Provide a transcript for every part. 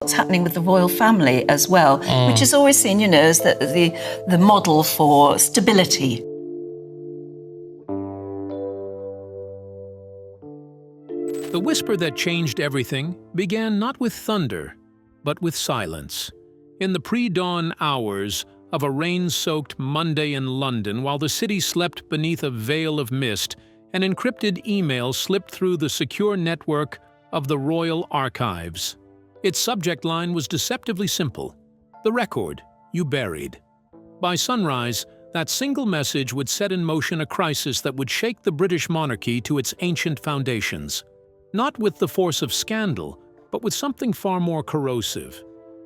what's happening with the royal family as well, which is always seen, as the model for stability. The whisper that changed everything began not with thunder, but with silence. In the pre-dawn hours of a rain-soaked Monday in London, while the city slept beneath a veil of mist, an encrypted email slipped through the secure network of the Royal Archives. Its subject line was deceptively simple: "The record you buried." By sunrise, that single message would set in motion a crisis that would shake the British monarchy to its ancient foundations. Not with the force of scandal, but with something far more corrosive: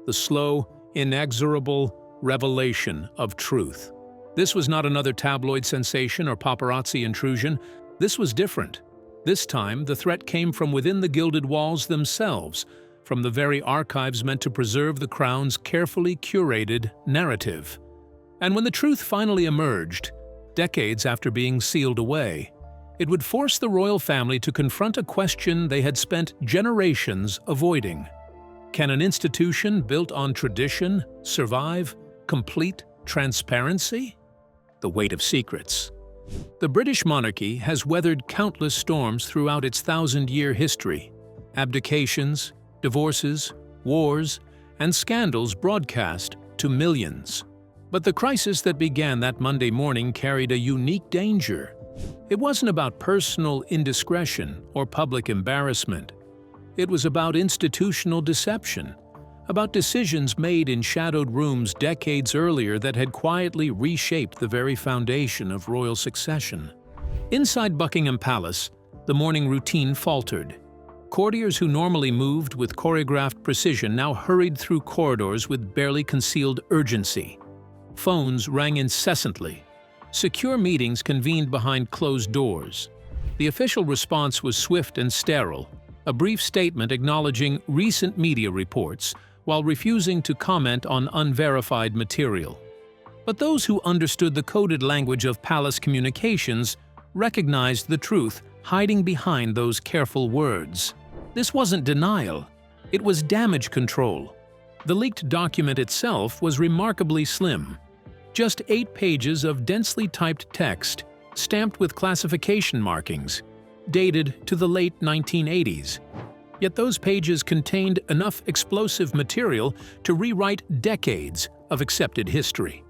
the slow, inexorable revelation of truth. This was not another tabloid sensation or paparazzi intrusion. This was different. This time, the threat came from within the gilded walls themselves, from the very archives meant to preserve the Crown's carefully curated narrative. And when the truth finally emerged, decades after being sealed away, it would force the royal family to confront a question they had spent generations avoiding. Can an institution built on tradition survive complete transparency? The weight of secrets. The British monarchy has weathered countless storms throughout its thousand-year history. Abdications, divorces, wars, and scandals broadcast to millions. But the crisis that began that Monday morning carried a unique danger. It wasn't about personal indiscretion or public embarrassment. It was about institutional deception, about decisions made in shadowed rooms decades earlier that had quietly reshaped the very foundation of royal succession. Inside Buckingham Palace, the morning routine faltered. Courtiers who normally moved with choreographed precision now hurried through corridors with barely concealed urgency. Phones rang incessantly. Secure meetings convened behind closed doors. The official response was swift and sterile, a brief statement acknowledging recent media reports while refusing to comment on unverified material. But those who understood the coded language of palace communications recognized the truth hiding behind those careful words. This wasn't denial, it was damage control. The leaked document itself was remarkably slim. Just 8 pages of densely typed text, stamped with classification markings, dated to the late 1980s. Yet those pages contained enough explosive material to rewrite decades of accepted history.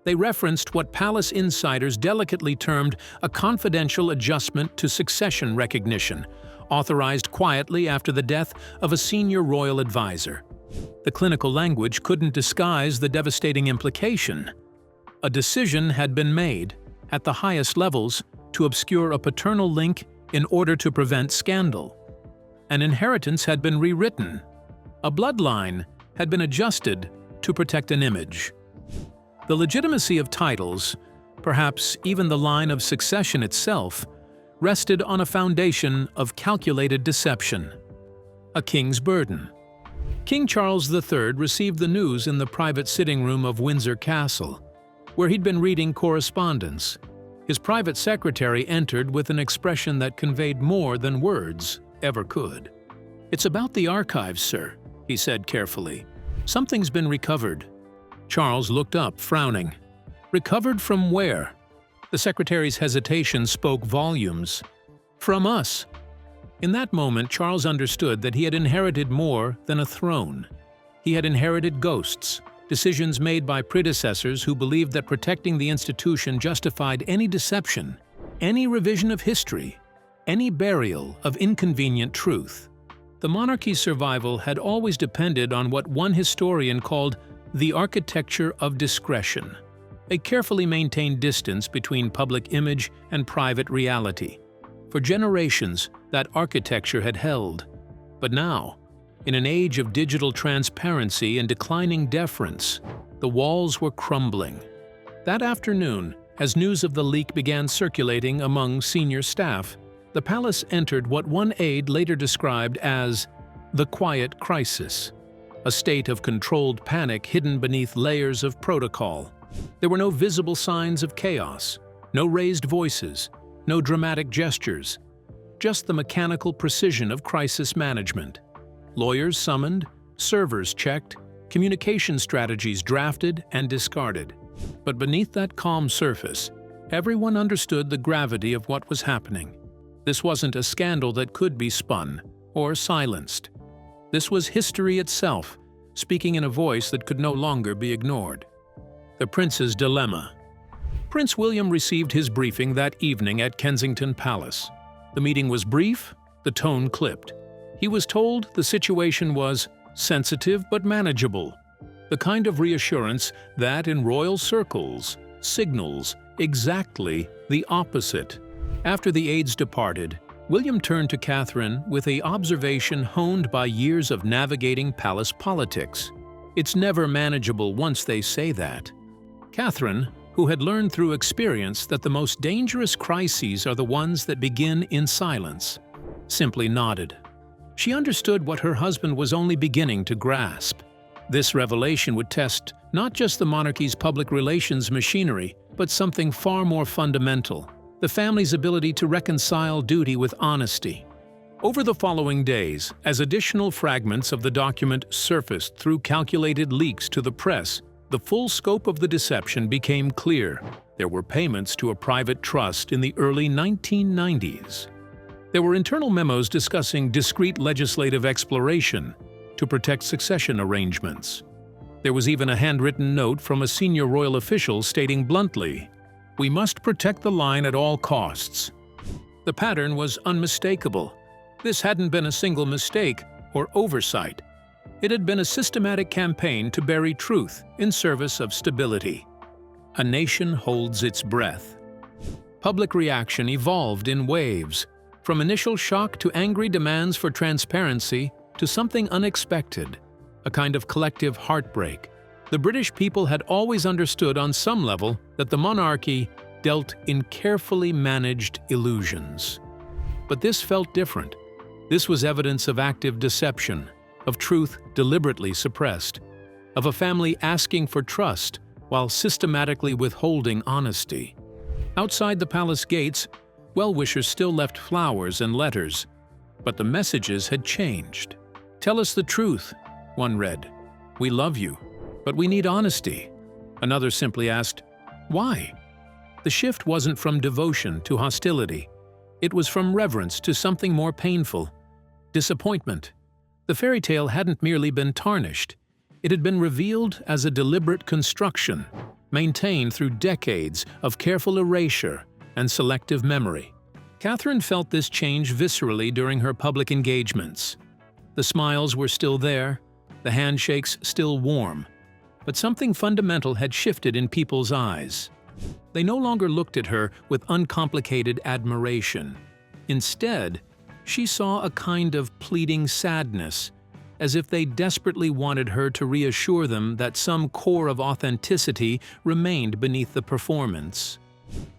They referenced what palace insiders delicately termed a confidential adjustment to succession recognition, authorized quietly after the death of a senior royal advisor. The clinical language couldn't disguise the devastating implication. A decision had been made, at the highest levels, to obscure a paternal link in order to prevent scandal. An inheritance had been rewritten. A bloodline had been adjusted to protect an image. The legitimacy of titles, perhaps even the line of succession itself, rested on a foundation of calculated deception. A king's burden. King Charles III received the news in the private sitting room of Windsor Castle, where he'd been reading correspondence. His private secretary entered with an expression that conveyed more than words ever could. "It's about the archives, sir," he said carefully. "Something's been recovered." Charles looked up, frowning. "Recovered from where?" The secretary's hesitation spoke volumes. "From us." In that moment, Charles understood that he had inherited more than a throne. He had inherited ghosts, decisions made by predecessors who believed that protecting the institution justified any deception, any revision of history, any burial of inconvenient truth. The monarchy's survival had always depended on what one historian called the architecture of discretion, a carefully maintained distance between public image and private reality. For generations, that architecture had held. But now, in an age of digital transparency and declining deference, the walls were crumbling. That afternoon, as news of the leak began circulating among senior staff, the palace entered what one aide later described as the quiet crisis, a state of controlled panic hidden beneath layers of protocol. There were no visible signs of chaos, no raised voices, no dramatic gestures, just the mechanical precision of crisis management. Lawyers summoned, servers checked, communication strategies drafted and discarded. But beneath that calm surface, everyone understood the gravity of what was happening. This wasn't a scandal that could be spun or silenced. This was history itself, speaking in a voice that could no longer be ignored. The Prince's Dilemma. Prince William received his briefing that evening at Kensington Palace. The meeting was brief, the tone clipped. He was told the situation was sensitive but manageable, the kind of reassurance that, in royal circles, signals exactly the opposite. After the aides departed, William turned to Catherine with an observation honed by years of navigating palace politics. It's never manageable once they say that. Catherine, who had learned through experience that the most dangerous crises are the ones that begin in silence, simply nodded. She understood what her husband was only beginning to grasp. This revelation would test not just the monarchy's public relations machinery, but something far more fundamental: the family's ability to reconcile duty with honesty. Over the following days, as additional fragments of the document surfaced through calculated leaks to the press, the full scope of the deception became clear. There were payments to a private trust in the early 1990s. There were internal memos discussing discreet legislative exploration to protect succession arrangements. There was even a handwritten note from a senior royal official stating bluntly, "We must protect the line at all costs." The pattern was unmistakable. This hadn't been a single mistake or oversight. It had been a systematic campaign to bury truth in service of stability. A nation holds its breath. Public reaction evolved in waves, from initial shock to angry demands for transparency to something unexpected, a kind of collective heartbreak. The British people had always understood on some level that the monarchy dealt in carefully managed illusions. But this felt different. This was evidence of active deception, of truth deliberately suppressed, of a family asking for trust while systematically withholding honesty. Outside the palace gates, well-wishers still left flowers and letters, but the messages had changed. "Tell us the truth," one read. "We love you, but we need honesty." Another simply asked, "Why?" The shift wasn't from devotion to hostility. It was from reverence to something more painful: disappointment. The fairy tale hadn't merely been tarnished. It had been revealed as a deliberate construction, maintained through decades of careful erasure and selective memory. Catherine felt this change viscerally during her public engagements. The smiles were still there, the handshakes still warm, but something fundamental had shifted in people's eyes. They no longer looked at her with uncomplicated admiration. Instead, she saw a kind of pleading sadness, as if they desperately wanted her to reassure them that some core of authenticity remained beneath the performance.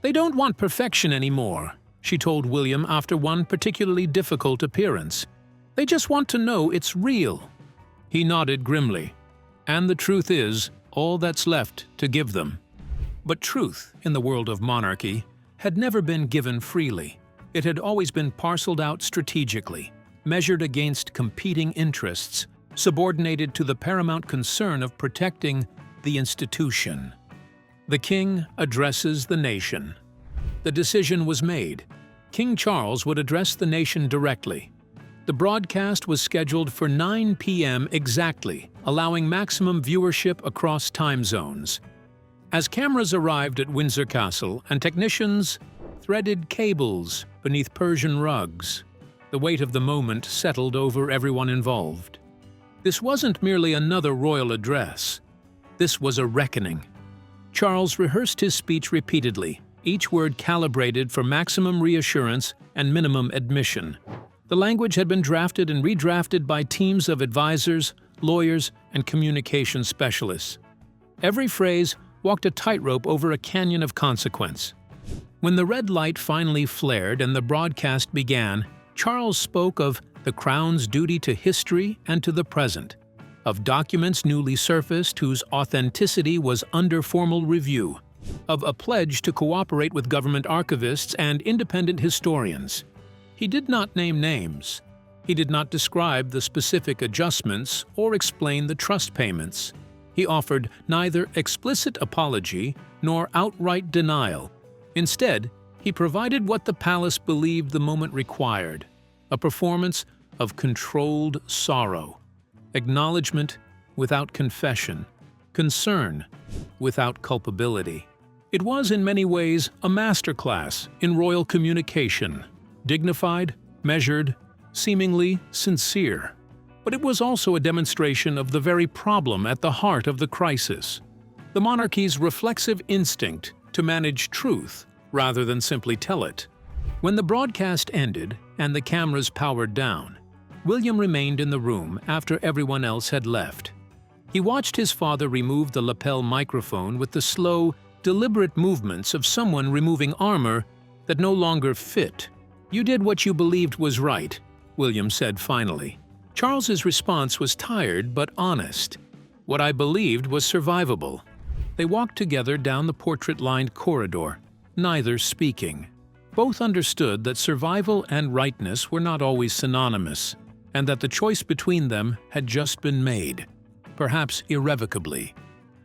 "They don't want perfection anymore," she told William after one particularly difficult appearance. "They just want to know it's real." He nodded grimly. "And the truth is, all that's left to give them." But truth, in the world of monarchy, had never been given freely. It had always been parceled out strategically, measured against competing interests, subordinated to the paramount concern of protecting the institution. The king addresses the nation. The decision was made. King Charles would address the nation directly. The broadcast was scheduled for 9 p.m. exactly, allowing maximum viewership across time zones. As cameras arrived at Windsor Castle and technicians threaded cables beneath Persian rugs, the weight of the moment settled over everyone involved. This wasn't merely another royal address. This was a reckoning. Charles rehearsed his speech repeatedly, each word calibrated for maximum reassurance and minimum admission. The language had been drafted and redrafted by teams of advisors, lawyers, and communication specialists. Every phrase walked a tightrope over a canyon of consequence. When the red light finally flared and the broadcast began, Charles spoke of the Crown's duty to history and to the present, of documents newly surfaced whose authenticity was under formal review, of a pledge to cooperate with government archivists and independent historians. He did not name names. He did not describe the specific adjustments or explain the trust payments. He offered neither explicit apology nor outright denial. Instead, he provided what the palace believed the moment required: a performance of controlled sorrow, acknowledgement without confession, concern without culpability. It was in many ways a masterclass in royal communication, dignified, measured, seemingly sincere. But it was also a demonstration of the very problem at the heart of the crisis: the monarchy's reflexive instinct to manage truth rather than simply tell it. When the broadcast ended and the cameras powered down, William remained in the room after everyone else had left. He watched his father remove the lapel microphone with the slow, deliberate movements of someone removing armor that no longer fit. "You did what you believed was right," William said finally. Charles's response was tired but honest. "What I believed was survivable." They walked together down the portrait-lined corridor, neither speaking. Both understood that survival and rightness were not always synonymous, and that the choice between them had just been made, perhaps irrevocably.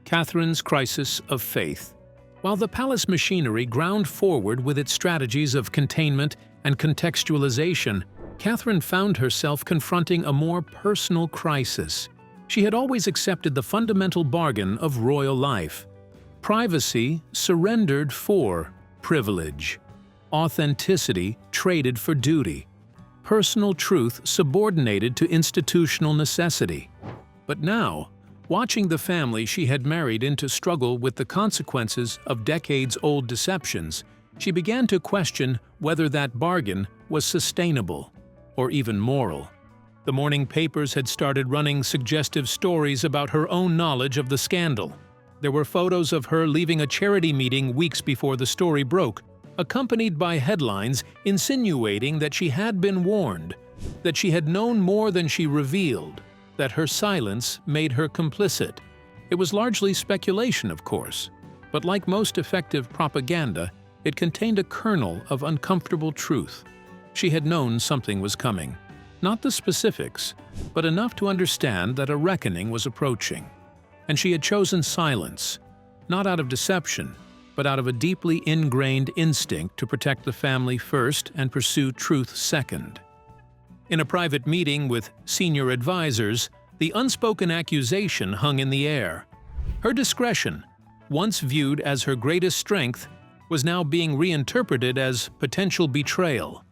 Catherine's crisis of faith. While the palace machinery ground forward with its strategies of containment and contextualization, Catherine found herself confronting a more personal crisis. She had always accepted the fundamental bargain of royal life: privacy surrendered for privilege, authenticity traded for duty, personal truth subordinated to institutional necessity. But now, watching the family she had married into struggle with the consequences of decades-old deceptions, she began to question whether that bargain was sustainable or even moral. The morning papers had started running suggestive stories about her own knowledge of the scandal. There were photos of her leaving a charity meeting weeks before the story broke, accompanied by headlines insinuating that she had been warned, that she had known more than she revealed, that her silence made her complicit. It was largely speculation, of course, but like most effective propaganda, it contained a kernel of uncomfortable truth. She had known something was coming. Not the specifics, but enough to understand that a reckoning was approaching. And she had chosen silence, not out of deception, but out of a deeply ingrained instinct to protect the family first and pursue truth second. In a private meeting with senior advisors, the unspoken accusation hung in the air. Her discretion, once viewed as her greatest strength, was now being reinterpreted as potential betrayal.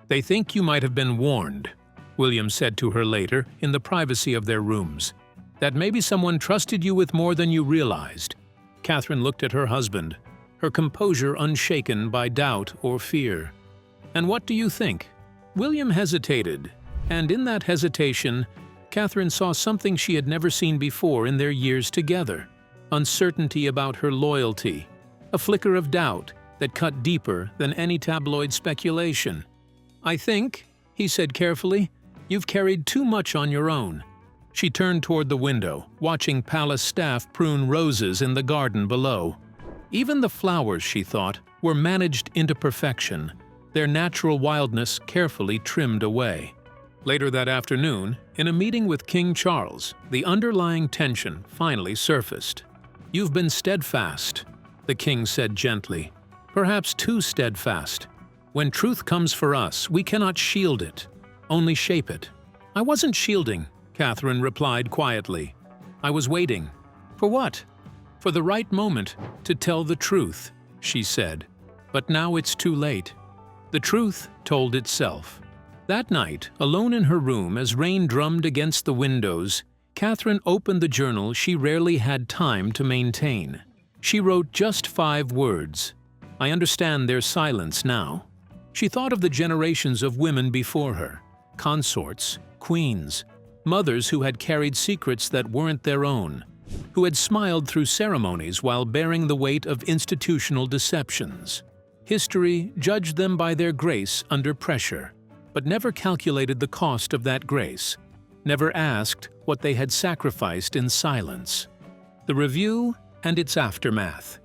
"They think you might have been warned," William said to her later in the privacy of their rooms. "That maybe someone trusted you with more than you realized." Catherine looked at her husband, her composure unshaken by doubt or fear. "And what do you think?" William hesitated, and in that hesitation, Catherine saw something she had never seen before in their years together: uncertainty about her loyalty, a flicker of doubt that cut deeper than any tabloid speculation. "I think," he said carefully, "you've carried too much on your own." She turned toward the window, watching palace staff prune roses in the garden below. Even the flowers, she thought, were managed into perfection, their natural wildness carefully trimmed away. Later that afternoon, in a meeting with King Charles, the underlying tension finally surfaced. "You've been steadfast," the king said gently, "perhaps too steadfast. When truth comes for us, we cannot shield it, only shape it." "I wasn't shielding," Catherine replied quietly. "I was waiting." "For what?" "For the right moment to tell the truth," she said. "But now it's too late." The truth told itself. That night, alone in her room as rain drummed against the windows, Catherine opened the journal she rarely had time to maintain. She wrote just 5 words: "I understand their silence now." She thought of the generations of women before her, consorts, queens, mothers who had carried secrets that weren't their own, who had smiled through ceremonies while bearing the weight of institutional deceptions. History judged them by their grace under pressure, but never calculated the cost of that grace, never asked what they had sacrificed in silence. The review and its aftermath.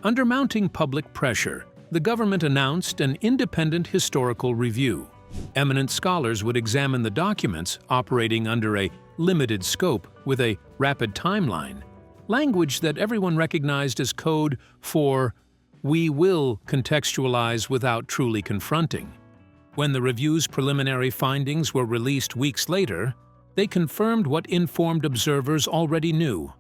Under mounting public pressure, the government announced an independent historical review. Eminent scholars would examine the documents operating under a limited scope with a rapid timeline, language that everyone recognized as code for "we will contextualize without truly confronting." When the review's preliminary findings were released weeks later, they confirmed what informed observers already knew.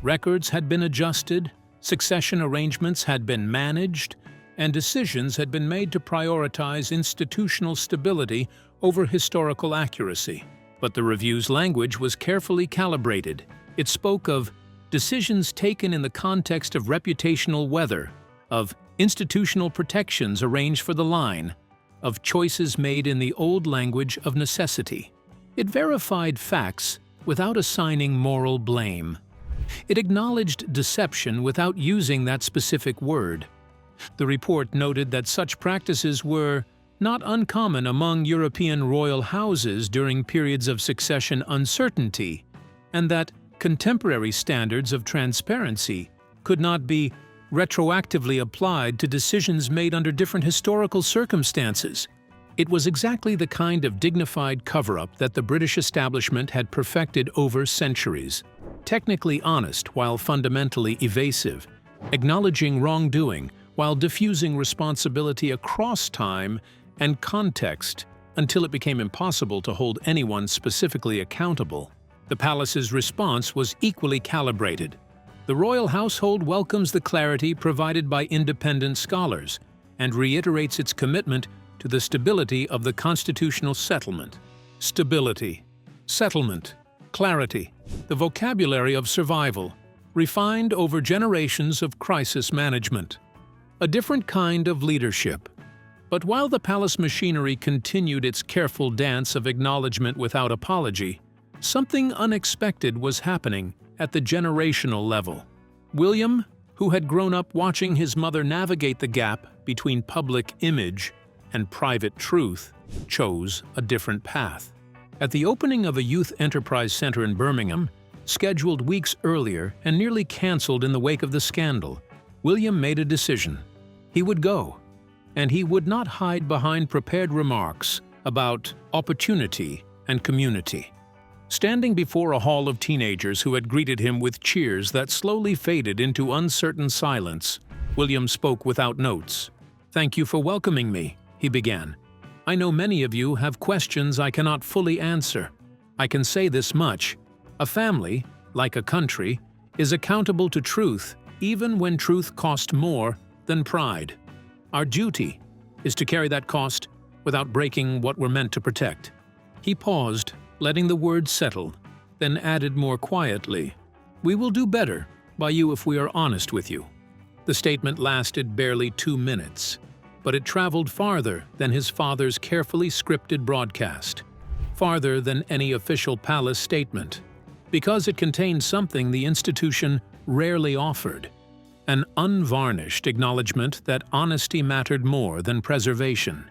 Records had been adjusted, succession arrangements had been managed, and decisions had been made to prioritize institutional stability over historical accuracy. But the review's language was carefully calibrated. It spoke of decisions taken in the context of reputational weather, of institutional protections arranged for the line, of choices made in the old language of necessity. It verified facts without assigning moral blame. It acknowledged deception without using that specific word. The report noted that such practices were not uncommon among European royal houses during periods of succession uncertainty, and that contemporary standards of transparency could not be retroactively applied to decisions made under different historical circumstances. It was exactly the kind of dignified cover-up that the British establishment had perfected over centuries. Technically honest while fundamentally evasive, acknowledging wrongdoing while diffusing responsibility across time and context until it became impossible to hold anyone specifically accountable. The palace's response was equally calibrated. The royal household welcomes the clarity provided by independent scholars and reiterates its commitment to the stability of the constitutional settlement. Stability, settlement, clarity, the vocabulary of survival, refined over generations of crisis management. A different kind of leadership. But while the palace machinery continued its careful dance of acknowledgement without apology, something unexpected was happening at the generational level. William, who had grown up watching his mother navigate the gap between public image and private truth, chose a different path. At the opening of a youth enterprise center in Birmingham, scheduled weeks earlier and nearly cancelled in the wake of the scandal, William made a decision. He would go, and he would not hide behind prepared remarks about opportunity and community. Standing before a hall of teenagers who had greeted him with cheers that slowly faded into uncertain silence, William spoke without notes. "Thank you for welcoming me," he began. "I know many of you have questions I cannot fully answer. I can say this much: a family, like a country, is accountable to truth even when truth costs more than pride. Our duty is to carry that cost without breaking what we're meant to protect." He paused, letting the words settle, then added more quietly, "We will do better by you if we are honest with you." The statement lasted barely 2 minutes, but it traveled farther than his father's carefully scripted broadcast, farther than any official palace statement, because it contained something the institution rarely offered: an unvarnished acknowledgement that honesty mattered more than preservation,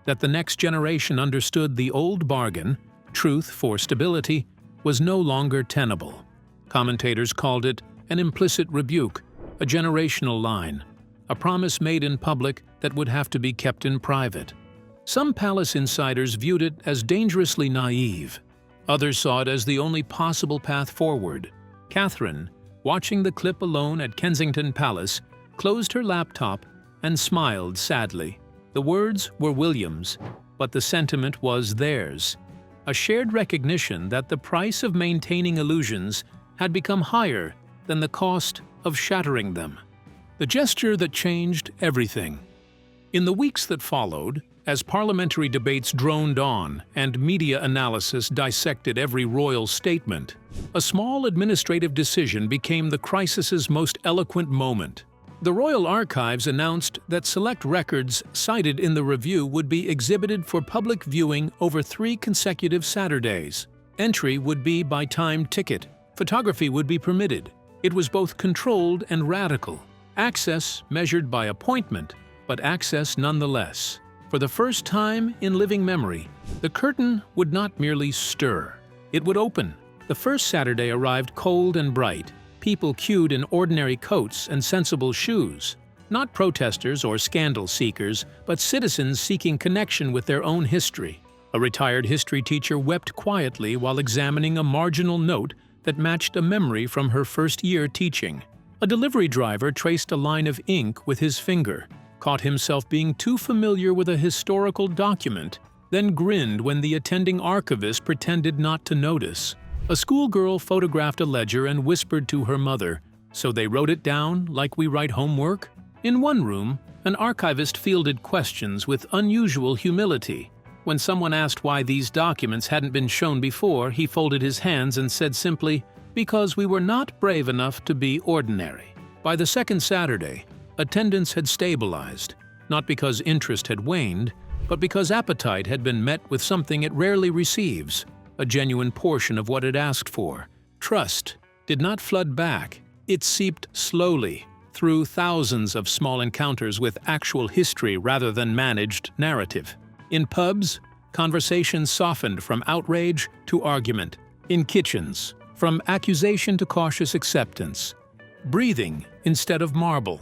that the next generation understood the old bargain, truth for stability, was no longer tenable. Commentators called it an implicit rebuke, a generational line, a promise made in public that would have to be kept in private. Some palace insiders viewed it as dangerously naive. Others saw it as the only possible path forward. Catherine, watching the clip alone at Kensington Palace, closed her laptop and smiled sadly. The words were William's, but the sentiment was theirs. A shared recognition that the price of maintaining illusions had become higher than the cost of shattering them. The gesture that changed everything. In the weeks that followed, as parliamentary debates droned on and media analysis dissected every royal statement, a small administrative decision became the crisis's most eloquent moment. The Royal Archives announced that select records cited in the review would be exhibited for public viewing over 3 consecutive Saturdays. Entry would be by timed ticket. Photography would be permitted. It was both controlled and radical. Access measured by appointment, but access nonetheless. For the first time in living memory, the curtain would not merely stir. It would open. The first Saturday arrived cold and bright. People queued in ordinary coats and sensible shoes. Not protesters or scandal seekers, but citizens seeking connection with their own history. A retired history teacher wept quietly while examining a marginal note that matched a memory from her first year teaching. A delivery driver traced a line of ink with his finger, caught himself being too familiar with a historical document, then grinned when the attending archivist pretended not to notice. A schoolgirl photographed a ledger and whispered to her mother, "So they wrote it down like we write homework?" In one room, an archivist fielded questions with unusual humility. When someone asked why these documents hadn't been shown before, he folded his hands and said simply, "Because we were not brave enough to be ordinary." By the second Saturday, attendance had stabilized, not because interest had waned, but because appetite had been met with something it rarely receives, a genuine portion of what it asked for. Trust did not flood back, it seeped slowly through thousands of small encounters with actual history rather than managed narrative. In pubs, conversations softened from outrage to argument. In kitchens, from accusation to cautious acceptance. Breathing instead of marble.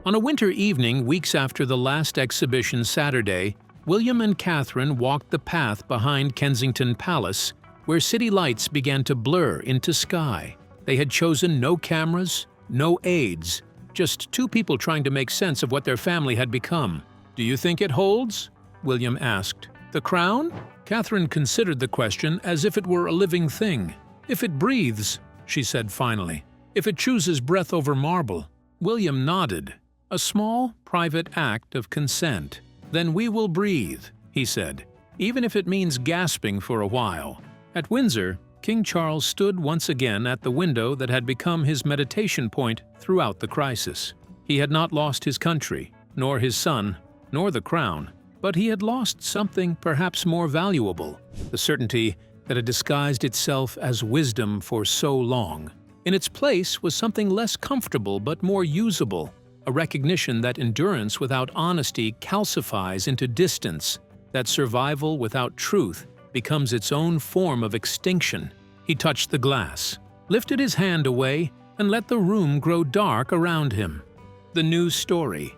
On a winter evening, weeks after the last exhibition Saturday, William and Catherine walked the path behind Kensington Palace, where city lights began to blur into sky. They had chosen no cameras, no aides, just two people trying to make sense of what their family had become. "Do you think it holds?" William asked. "The crown?" Catherine considered the question as if it were a living thing. "If it breathes," she said finally. "If it chooses breath over marble." William nodded, a small, private act of consent. "Then we will breathe," he said, "even if it means gasping for a while." At Windsor, King Charles stood once again at the window that had become his meditation point throughout the crisis. He had not lost his country, nor his son, nor the crown, but he had lost something perhaps more valuable, the certainty that had disguised itself as wisdom for so long. In its place was something less comfortable but more usable, a recognition that endurance without honesty calcifies into distance, that survival without truth becomes its own form of extinction. He touched the glass, lifted his hand away, and let the room grow dark around him. The news story.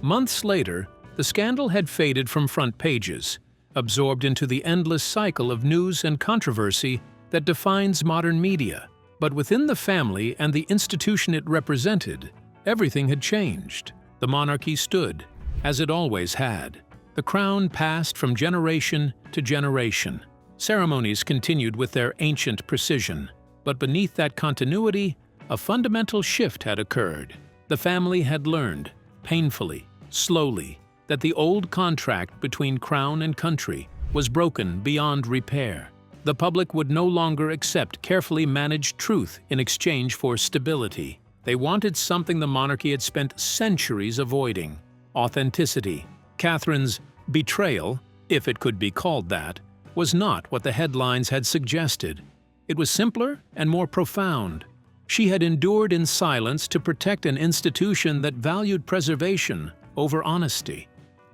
Months later, the scandal had faded from front pages, absorbed into the endless cycle of news and controversy that defines modern media. But within the family and the institution it represented, everything had changed. The monarchy stood, as it always had. The crown passed from generation to generation. Ceremonies continued with their ancient precision. But beneath that continuity, a fundamental shift had occurred. The family had learned, painfully, slowly, that the old contract between crown and country was broken beyond repair. The public would no longer accept carefully managed truth in exchange for stability. They wanted something the monarchy had spent centuries avoiding: authenticity. Catherine's betrayal, if it could be called that, was not what the headlines had suggested. It was simpler and more profound. She had endured in silence to protect an institution that valued preservation over honesty.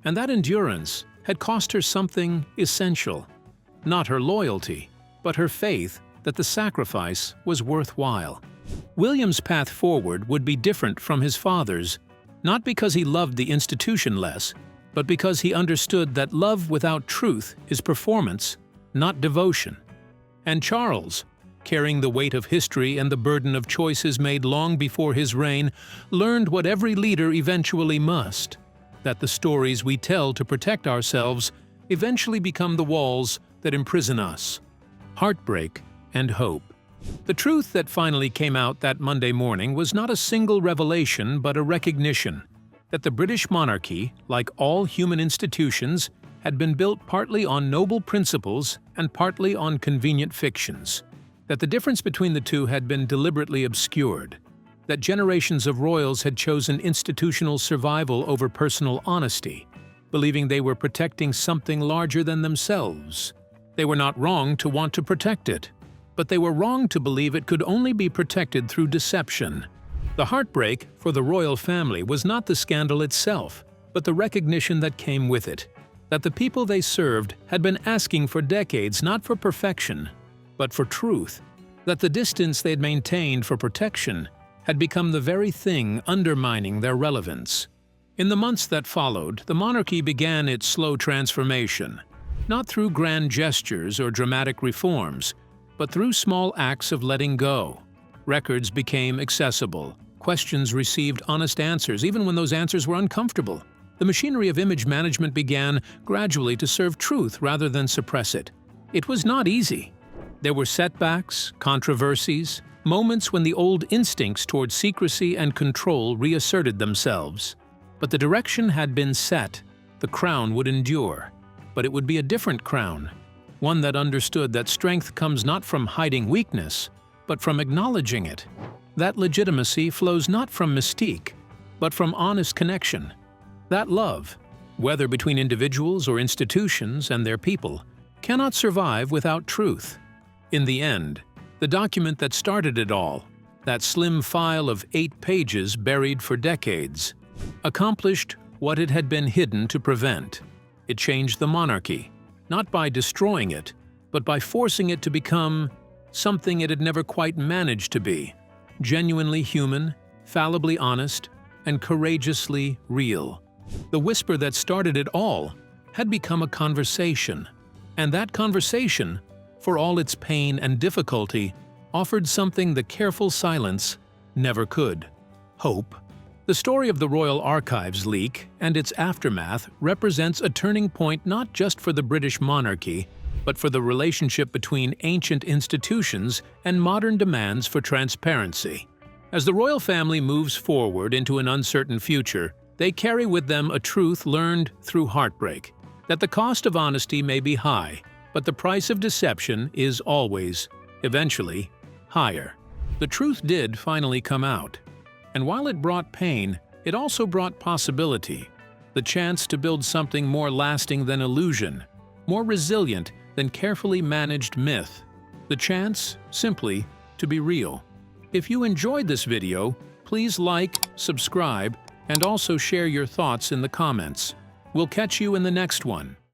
And that endurance had cost her something essential. Not her loyalty, but her faith that the sacrifice was worthwhile. William's path forward would be different from his father's, not because he loved the institution less, but because he understood that love without truth is performance, not devotion. And Charles, carrying the weight of history and the burden of choices made long before his reign, learned what every leader eventually must: that the stories we tell to protect ourselves eventually become the walls that imprison us. Heartbreak and hope. The truth that finally came out that Monday morning was not a single revelation but a recognition that the British monarchy, like all human institutions, had been built partly on noble principles and partly on convenient fictions, that the difference between the two had been deliberately obscured, that generations of royals had chosen institutional survival over personal honesty, believing they were protecting something larger than themselves. They were not wrong to want to protect it, but they were wrong to believe it could only be protected through deception. The heartbreak for the royal family was not the scandal itself, but the recognition that came with it, that the people they served had been asking for decades not for perfection, but for truth, that the distance they had maintained for protection had become the very thing undermining their relevance. In the months that followed, the monarchy began its slow transformation. not through grand gestures or dramatic reforms, but through small acts of letting go. Records became accessible. Questions received honest answers, even when those answers were uncomfortable. The machinery of image management began gradually to serve truth rather than suppress it. It was not easy. There were setbacks, controversies, moments when the old instincts toward secrecy and control reasserted themselves. But the direction had been set. The crown would endure. But it would be a different crown, one that understood that strength comes not from hiding weakness, but from acknowledging it. That legitimacy flows not from mystique, but from honest connection. That love, whether between individuals or institutions and their people, cannot survive without truth. In the end, the document that started it all, that slim file of 8 pages buried for decades, accomplished what it had been hidden to prevent. It changed the monarchy, not by destroying it, but by forcing it to become something it had never quite managed to be: genuinely human, fallibly honest, and courageously real. The whisper that started it all had become a conversation, and that conversation, for all its pain and difficulty, offered something the careful silence never could: hope. The story of the Royal Archives leak and its aftermath represents a turning point not just for the British monarchy, but for the relationship between ancient institutions and modern demands for transparency. As the royal family moves forward into an uncertain future, they carry with them a truth learned through heartbreak: that the cost of honesty may be high, but the price of deception is always, eventually, higher. The truth did finally come out. And while it brought pain, it also brought possibility, the chance to build something more lasting than illusion, more resilient than carefully managed myth, the chance, simply, to be real. If you enjoyed this video, please like, subscribe, and also share your thoughts in the comments. We'll catch you in the next one.